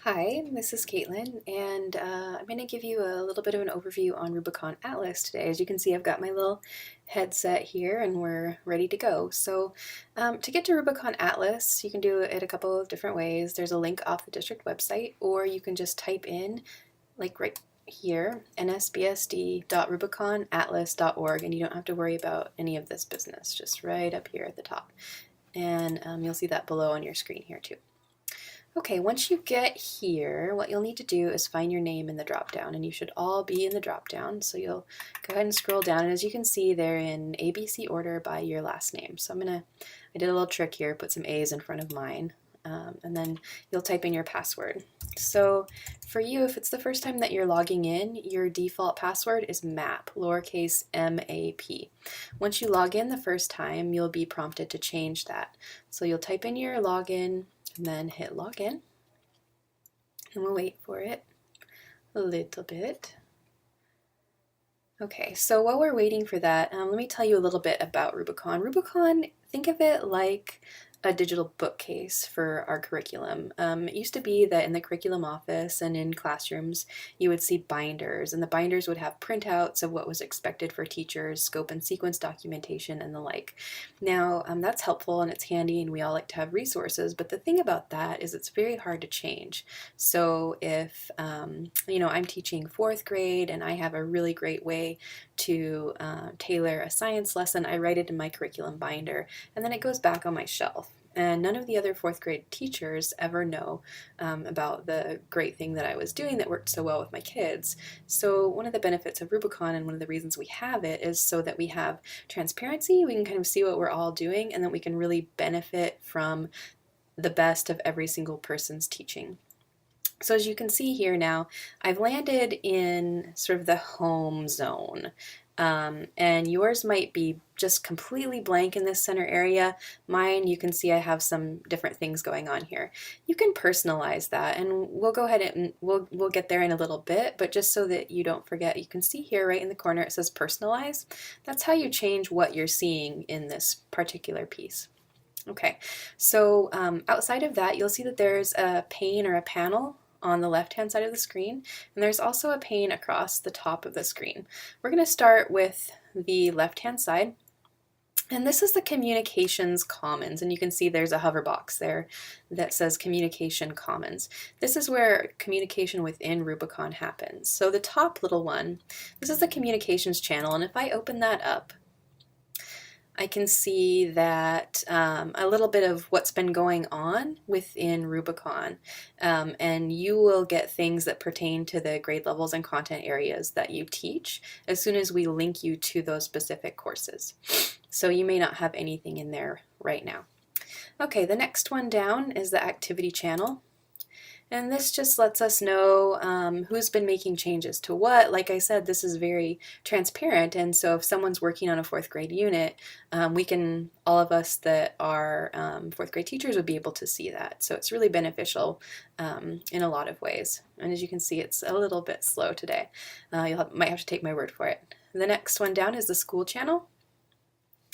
Hi, this is Caitlin, and I'm going to give you a little bit of an overview on Rubicon Atlas today. As you can see, I've got my little headset here and we're ready to go. So to get to Rubicon Atlas, you can do it a couple of different ways. There's a link off the district website, or you can just type in, like right here, nsbsd.rubiconatlas.org, and you don't have to worry about any of this business, just right up here at the top. And you'll see that below on your screen here too. Okay, once you get here, what you'll need to do is find your name in the drop-down, and you should all be in the drop-down. So you'll go ahead and scroll down, and as you can see, they're in ABC order by your last name. So I did a little trick here, put some A's in front of mine, and then you'll type in your password. So for you, if it's the first time that you're logging in, your default password is MAP, lowercase m-a-p. Once you log in the first time, you'll be prompted to change that. So you'll type in your login, and then hit login, and we'll wait for it a little bit. Okay, so while we're waiting for that, let me tell you a little bit about Rubicon. Rubicon, think of it like a digital bookcase for our curriculum. It used to be that in the curriculum office and in classrooms you would see binders, and the binders would have printouts of what was expected for teachers, scope and sequence documentation, and the like. Now that's helpful and it's handy, and we all like to have resources, but the thing about that is it's very hard to change. So if I'm teaching 4th grade and I have a really great way to tailor a science lesson, I write it in my curriculum binder, and then it goes back on my shelf. And none of the other 4th grade teachers ever know about the great thing that I was doing that worked so well with my kids. So one of the benefits of Rubicon, and one of the reasons we have it, is so that we have transparency. We can kind of see what we're all doing, and then we can really benefit from the best of every single person's teaching. So as you can see here now, I've landed in sort of the home zone. And yours might be just completely blank in this center area. Mine, you can see I have some different things going on here. You can personalize that, and we'll go ahead and we'll get there in a little bit, but just so that you don't forget, you can see here right in the corner it says personalize. That's how you change what you're seeing in this particular piece. Okay, so outside of that, you'll see that there's a pane or a panel on the left-hand side of the screen, and there's also a pane across the top of the screen. We're going to start with the left-hand side, and this is the Communications Commons, and you can see there's a hover box there that says Communication Commons. This is where communication within Rubicon happens. So the top little one, this is the Communications channel, and if I open that up, I can see that a little bit of what's been going on within Rubicon, and you will get things that pertain to the grade levels and content areas that you teach as soon as we link you to those specific courses. So you may not have anything in there right now. Okay, the next one down is the activity channel. And this just lets us know who's been making changes to what. Like I said, this is very transparent, and so if someone's working on a 4th grade unit, all of us that are 4th grade teachers would be able to see that. So it's really beneficial in a lot of ways. And as you can see, it's a little bit slow today. Might have to take my word for it. The next one down is the school channel.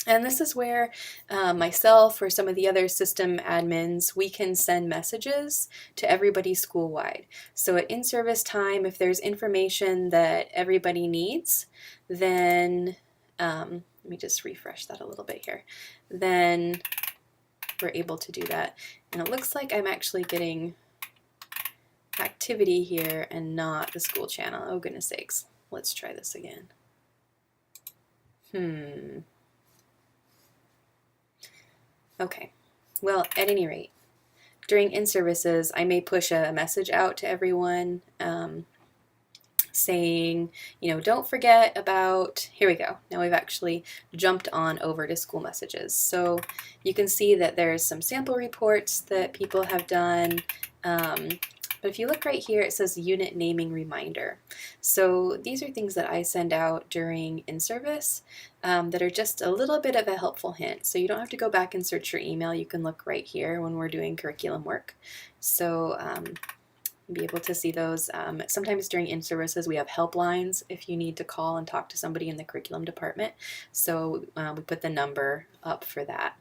And this is where myself or some of the other system admins, we can send messages to everybody school-wide. So at in-service time, if there's information that everybody needs, then, let me just refresh that a little bit here, then we're able to do that. And it looks like I'm actually getting activity here and not the school channel. Oh, goodness sakes. Let's try this again. Okay, well, at any rate, during in-services, I may push a message out to everyone saying, don't forget about, here we go. Now we've actually jumped on over to school messages. So you can see that there's some sample reports that people have done. But if you look right here, it says unit naming reminder. So these are things that I send out during in-service that are just a little bit of a helpful hint. So you don't have to go back and search your email. You can look right here when we're doing curriculum work. So you'll be able to see those. Sometimes during in-services we have helplines if you need to call and talk to somebody in the curriculum department. So we put the number up for that.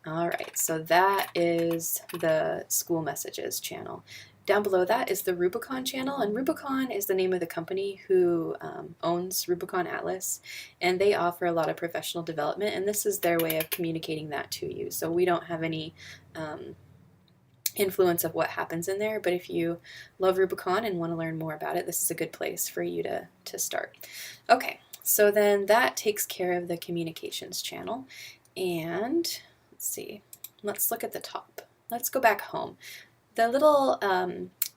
All right, so that is the school messages channel. Down below that is the Rubicon channel, and Rubicon is the name of the company who owns Rubicon Atlas, and they offer a lot of professional development, and this is their way of communicating that to you. So we don't have any influence of what happens in there, but if you love Rubicon and want to learn more about it, this is a good place for you to start. Okay, so then that takes care of the communications channel, and let's see, let's look at the top. Let's go back home. The little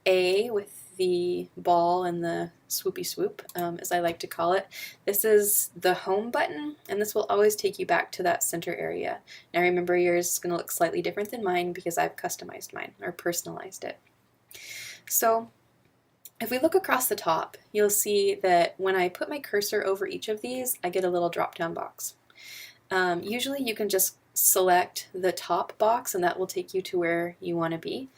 A with the ball and the swoopy swoop, as I like to call it, this is the home button, and this will always take you back to that center area. Now remember, yours is going to look slightly different than mine because I've customized mine or personalized it. So if we look across the top, you'll see that when I put my cursor over each of these, I get a little drop-down box. Usually you can just select the top box and that will take you to where you want to be.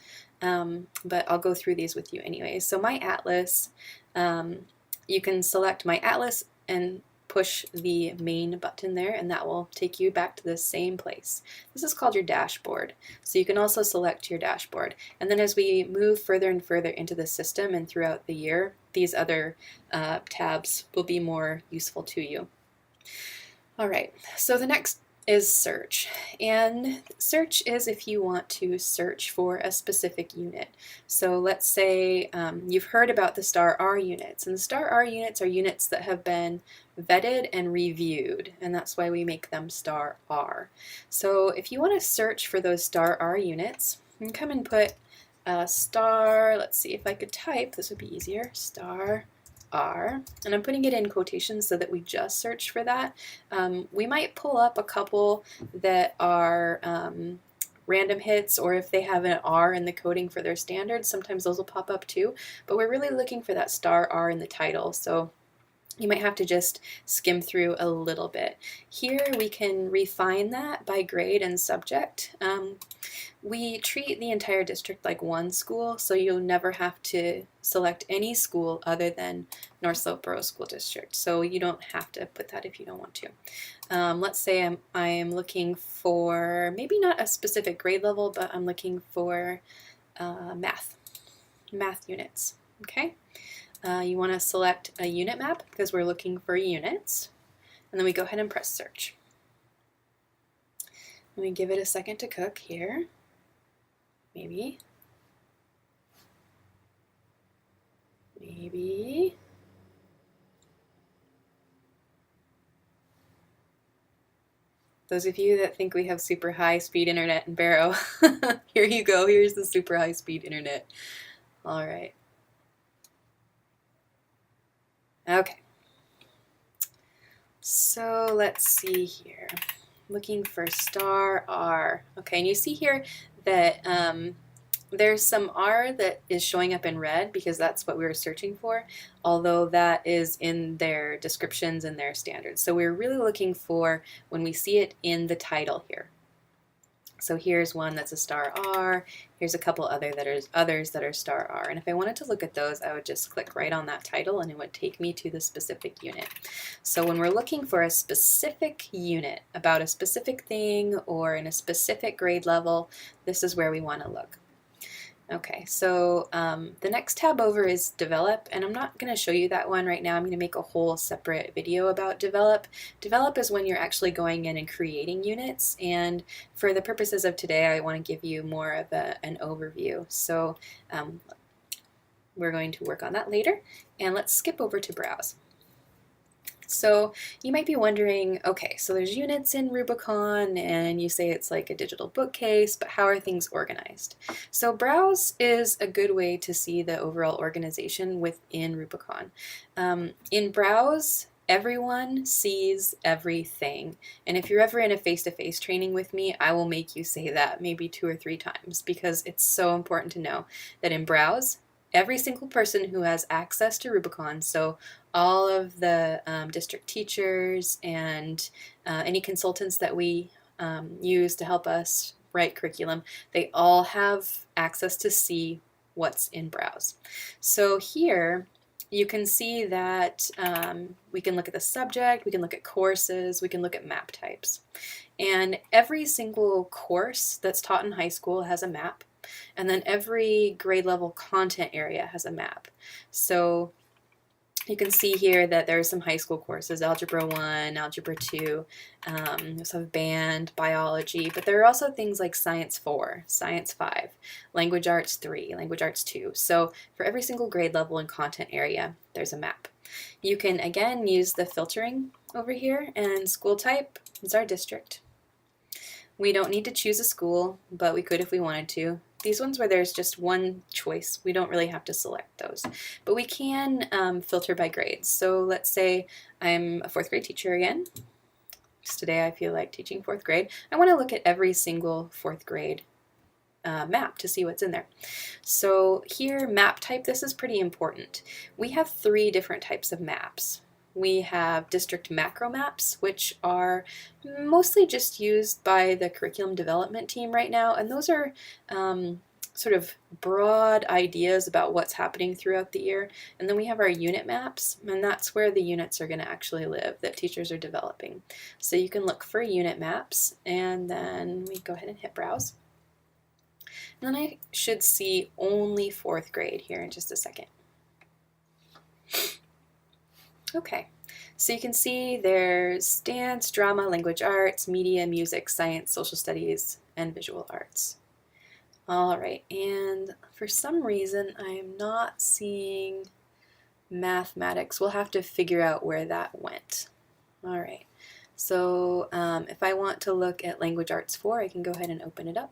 But I'll go through these with you anyway. So my atlas, you can select my atlas and push the main button there, and that will take you back to the same place. This is called your dashboard. So you can also select your dashboard. And then as we move further and further into the system and throughout the year, these other tabs will be more useful to you. All right, so the next is search, and search is if you want to search for a specific unit. So let's say you've heard about the star R units, and the star R units are units that have been vetted and reviewed, and that's why we make them star R. So if you want to search for those star R units, you can come and put star, let's see if I could type, this would be easier, star R, and I'm putting it in quotations so that we just search for that. We might pull up a couple that are random hits, or if they have an R in the coding for their standards, sometimes those will pop up too, but we're really looking for that star R in the title, so you might have to just skim through a little bit. Here we can refine that by grade and subject. We treat the entire district like one school, so you'll never have to select any school other than North Slope Borough School District. So you don't have to put that if you don't want to. Let's say I'm looking for maybe not a specific grade level, but I'm looking for math units. Okay. You want to select a unit map because we're looking for units, and then we go ahead and press search. Let me give it a second to cook here. Maybe. Those of you that think we have super high speed internet in Barrow, here you go. Here's the super high speed internet. All right. Okay. So let's see here. Looking for star R. Okay, and you see here that there's some R that is showing up in red because that's what we were searching for, although that is in their descriptions and their standards. So we're really looking for when we see it in the title here. So here's one that's a star R, here's a couple others that are star R, and if I wanted to look at those, I would just click right on that title and it would take me to the specific unit. So when we're looking for a specific unit about a specific thing or in a specific grade level, this is where we want to look. Okay, so the next tab over is Develop, and I'm not going to show you that one right now. I'm going to make a whole separate video about Develop. Develop is when you're actually going in and creating units, and for the purposes of today, I want to give you more of an overview. So we're going to work on that later, and let's skip over to Browse. So you might be wondering, okay, so there's units in Rubicon and you say it's like a digital bookcase, but how are things organized? So Browse is a good way to see the overall organization within Rubicon. In Browse, everyone sees everything. And if you're ever in a face-to-face training with me, I will make you say that maybe 2 or 3 times because it's so important to know that in Browse, every single person who has access to Rubicon, so all of the district teachers and any consultants that we use to help us write curriculum, they all have access to see what's in Browse. So here you can see that we can look at the subject, we can look at courses, we can look at map types. And every single course that's taught in high school has a map. And then every grade level content area has a map. So you can see here that there are some high school courses, Algebra 1, Algebra 2, we also have band, biology, but there are also things like Science 4, Science 5, Language Arts 3, Language Arts 2. So for every single grade level and content area, there's a map. You can, again, use the filtering over here, and school type is our district. We don't need to choose a school, but we could if we wanted to. These ones where there's just one choice, we don't really have to select those. But we can filter by grades. So let's say I'm a 4th grade teacher again. Just today I feel like teaching 4th grade. I want to look at every single 4th grade map to see what's in there. So here, map type, this is pretty important. We have 3 different types of maps. We have district macro maps, which are mostly just used by the curriculum development team right now, and those are sort of broad ideas about what's happening throughout the year. And then we have our unit maps, and that's where the units are going to actually live that teachers are developing. So you can look for unit maps, and then we go ahead and hit browse. And then I should see only 4th grade here in just a second. Okay, so you can see there's dance, drama, language arts, media, music, science, social studies, and visual arts. All right, and for some reason I'm not seeing mathematics. We'll have to figure out where that went. All right, so if I want to look at language arts 4, I can go ahead and open it up.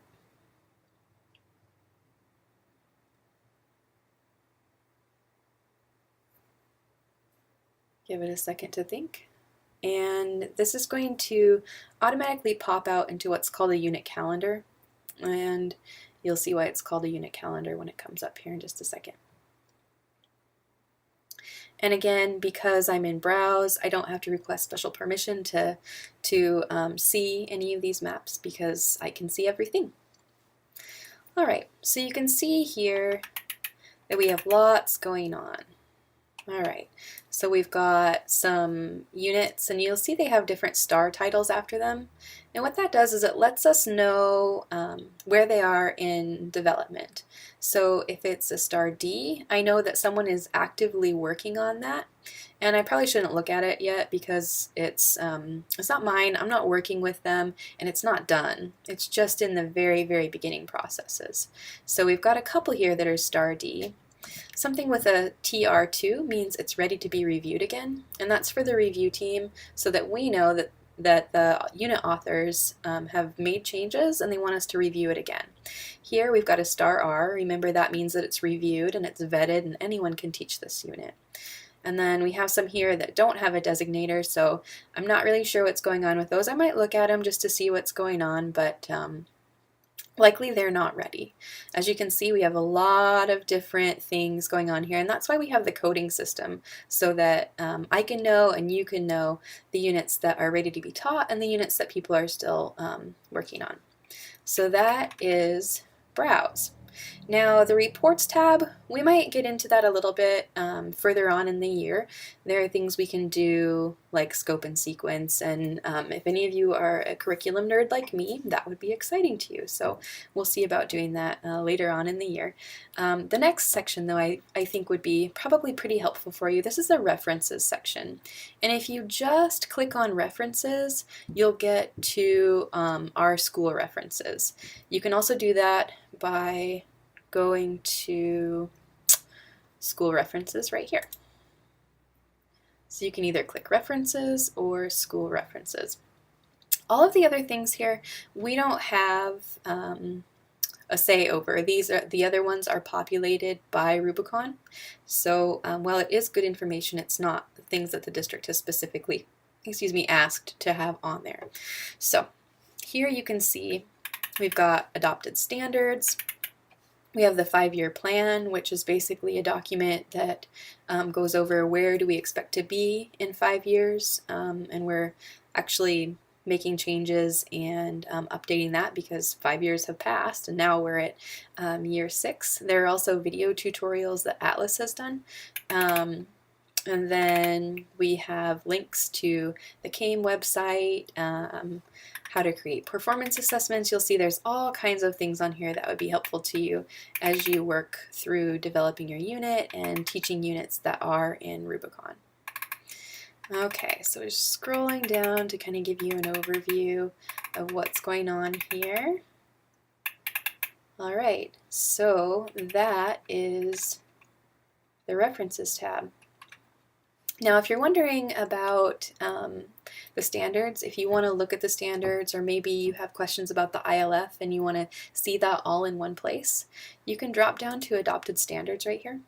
Give it a second to think. And this is going to automatically pop out into what's called a unit calendar. And you'll see why it's called a unit calendar when it comes up here in just a second. And again, because I'm in Browse, I don't have to request special permission to see any of these maps because I can see everything. All right, so you can see here that we have lots going on. All right, so we've got some units, and you'll see they have different star titles after them. And what that does is it lets us know where they are in development. So if it's a star D, I know that someone is actively working on that. And I probably shouldn't look at it yet because it's not mine, I'm not working with them, and it's not done. It's just in the very, very beginning processes. So we've got a couple here that are star D. Something with a TR2 means it's ready to be reviewed again, and that's for the review team so that we know that the unit authors have made changes and they want us to review it again. Here we've got a star R. Remember, that means that it's reviewed and it's vetted and anyone can teach this unit. And then we have some here that don't have a designator, so I'm not really sure what's going on with those. I might look at them just to see what's going on, but likely they're not ready. As you can see, we have a lot of different things going on here, and that's why we have the coding system, so that I can know and you can know the units that are ready to be taught and the units that people are still working on. So that is Browse. Now the Reports tab, we might get into that a little bit further on in the year. There are things we can do like scope and sequence, and if any of you are a curriculum nerd like me, that would be exciting to you. So we'll see about doing that later on in the year. The next section, though, I think would be probably pretty helpful for you. This is the references section. And if you just click on references, you'll get to our school references. You can also do that by going to school references right here. So you can either click references or school references. All of the other things here, we don't have a say over. The other ones are populated by Rubicon. So while it is good information, it's not things that the district has specifically, asked to have on there. So here you can see we've got adopted standards. We have the 5-year plan, which is basically a document that goes over where do we expect to be in 5 years, and we're actually making changes and updating that because 5 years have passed and now we're at year 6. There are also video tutorials that Atlas has done. And then we have links to the CAME website, how to create performance assessments. You'll see there's all kinds of things on here that would be helpful to you as you work through developing your unit and teaching units that are in Rubicon. Okay, so just scrolling down to kind of give you an overview of what's going on here. All right, so that is the References tab. Now, if you're wondering about the standards, if you want to look at the standards, or maybe you have questions about the ILF and you want to see that all in one place, you can drop down to Adopted Standards right here.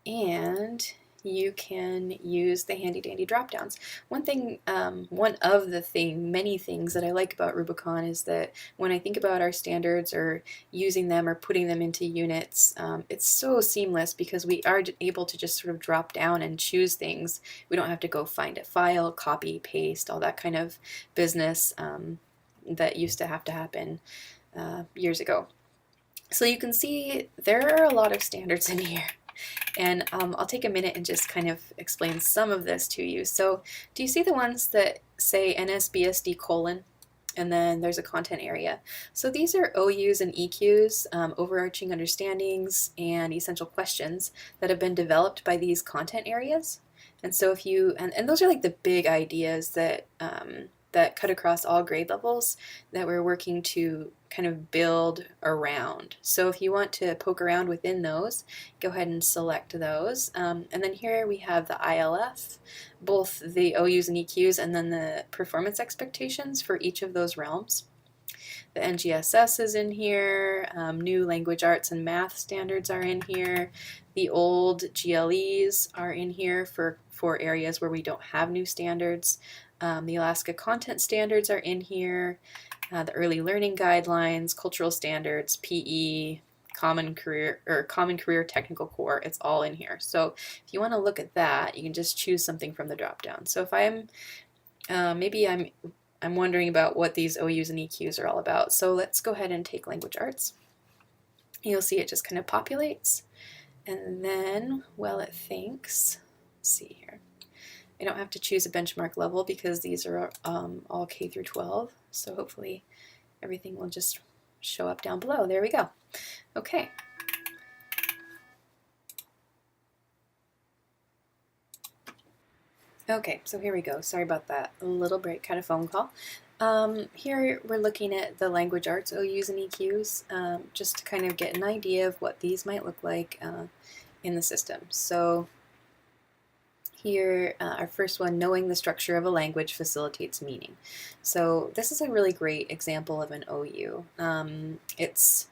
And you can use the handy dandy drop downs. One of the many things that I like about Rubicon is that when I think about our standards or using them or putting them into units, it's so seamless because we are able to just sort of drop down and choose things. We don't have to go find a file, copy, paste, all that kind of business that used to have to happen years ago. So you can see there are a lot of standards in here. And I'll take a minute and just kind of explain some of this to you. So do you see the ones that say NSBSD colon, and then there's a content area? So these are OUs and EQs, overarching understandings and essential questions that have been developed by these content areas. And so if you, and those are like the big ideas that that cut across all grade levels that we're working to kind of build around. So if you want to poke around within those, go ahead and select those. And then here we have the ILF, both the OUs and EQs, and then the performance expectations for each of those realms. The NGSS is in here, new language arts and math standards are in here, the old GLEs are in here for areas where we don't have new standards. The Alaska content standards are in here, the early learning guidelines, cultural standards, PE, common career technical core, it's all in here. So if you want to look at that, you can just choose something from the drop down. So if I'm wondering about what these OUs and EQs are all about. So let's go ahead and take language arts. You'll see it just kind of populates, and then while it thinks, let's see here. I don't have to choose a benchmark level because these are all K through 12, so hopefully everything will just show up down below. There we go. Okay. Okay, so here we go. Sorry about that. A little break, kind of phone call. Here we're looking at the language arts OUs and EQs, just to kind of get an idea of what these might look like in the system. So here, our first one, knowing the structure of a language facilitates meaning. So this is a really great example of an OU. It's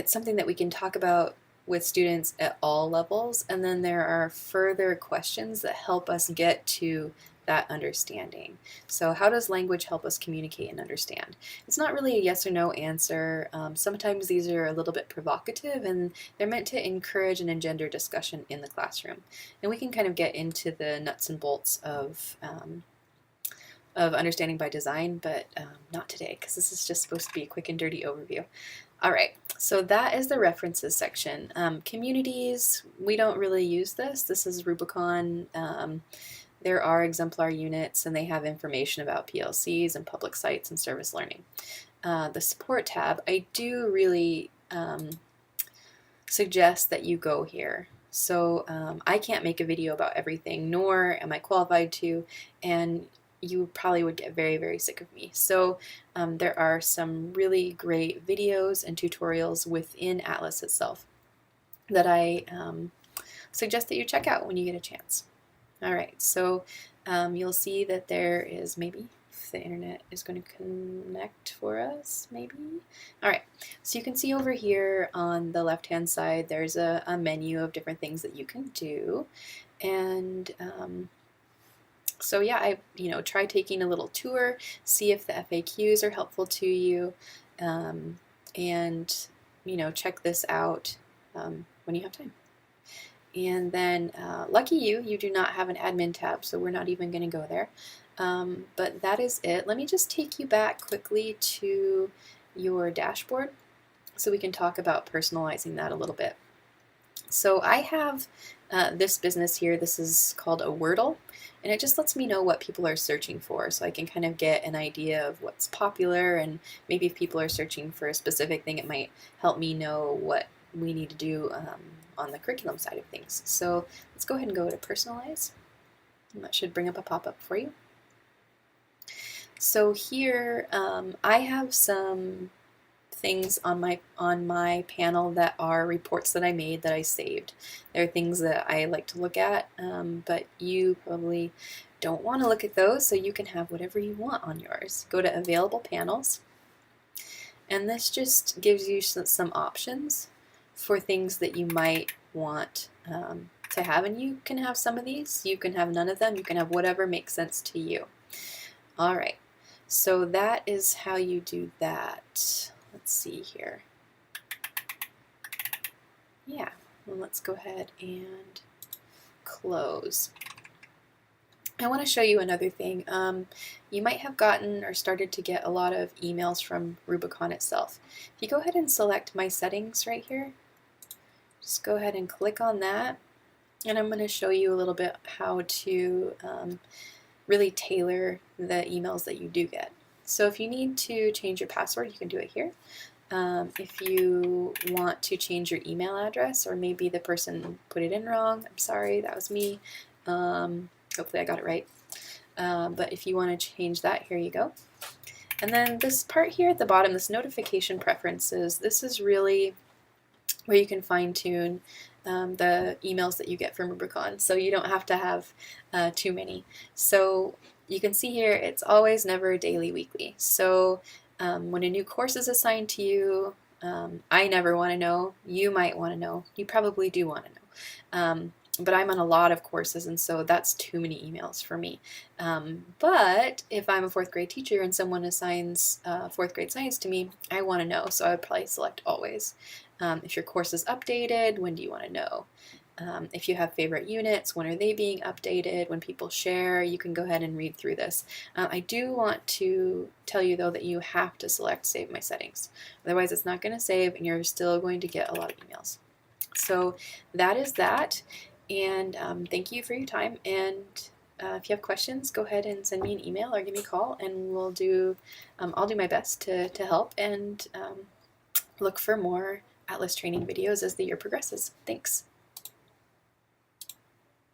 something that we can talk about with students at all levels, and then there are further questions that help us get to that understanding. So how does language help us communicate and understand? It's not really a yes or no answer. Sometimes these are a little bit provocative, and they're meant to encourage and engender discussion in the classroom. And we can kind of get into the nuts and bolts of understanding by design, but not today, because this is just supposed to be a quick and dirty overview. All right, so that is the references section. Communities, we don't really use this. This is Rubicon. There are exemplar units, and they have information about PLCs and public sites and service learning. The support tab, I do really suggest that you go here. So I can't make a video about everything, nor am I qualified to, and you probably would get very, very sick of me. So there are some really great videos and tutorials within Atlas itself that I suggest that you check out when you get a chance. All right, so you'll see that there is, maybe if the internet is going to connect for us, maybe. All right, so you can see over here on the left-hand side, there's a menu of different things that you can do, and so yeah, I try taking a little tour, see if the FAQs are helpful to you, and check this out when you have time. And then, lucky you do not have an admin tab, so we're not even going to go there. But that is it. Let me just take you back quickly to your dashboard so we can talk about personalizing that a little bit. So I have this business here. This is called a Wordle, and it just lets me know what people are searching for, so I can kind of get an idea of what's popular, and maybe if people are searching for a specific thing, it might help me know what we need to do on the curriculum side of things. So let's go ahead and go to personalize, and that should bring up a pop-up for you. So here I have some things on my panel that are reports that I made that I saved. They're things that I like to look at, but you probably don't want to look at those, so you can have whatever you want on yours. Go to available panels, and this just gives you some options for things that you might want to have, and you can have some of these, you can have none of them, you can have whatever makes sense to you. Alright, so that is how you do that. Let's see here. Yeah, well, let's go ahead and close. I want to show you another thing. You might have gotten or started to get a lot of emails from Rubicon itself. If you go ahead and select My Settings right here, just go ahead and click on that, and I'm going to show you a little bit how to really tailor the emails that you do get. So if you need to change your password, you can do it here. If you want to change your email address, or maybe the person put it in wrong, I'm sorry, that was me. Hopefully I got it right. But if you want to change that, here you go. And then this part here at the bottom, this notification preferences, this is really where you can fine-tune the emails that you get from Rubicon, so you don't have to have too many. So you can see here, it's always, never, daily, weekly. So when a new course is assigned to you, I never want to know. You might want to know. You probably do want to know. But I'm on a lot of courses, and so that's too many emails for me. But if I'm a 4th grade teacher and someone assigns 4th grade science to me, I want to know, so I would probably select always. If your course is updated, when do you want to know? If you have favorite units, when are they being updated? When people share, you can go ahead and read through this. I do want to tell you though that you have to select Save My Settings. Otherwise it's not going to save, and you're still going to get a lot of emails. So that is that, and thank you for your time, and if you have questions, go ahead and send me an email or give me a call, and we'll do, I'll do my best to help, and look for more Atlas training videos as the year progresses. Thanks.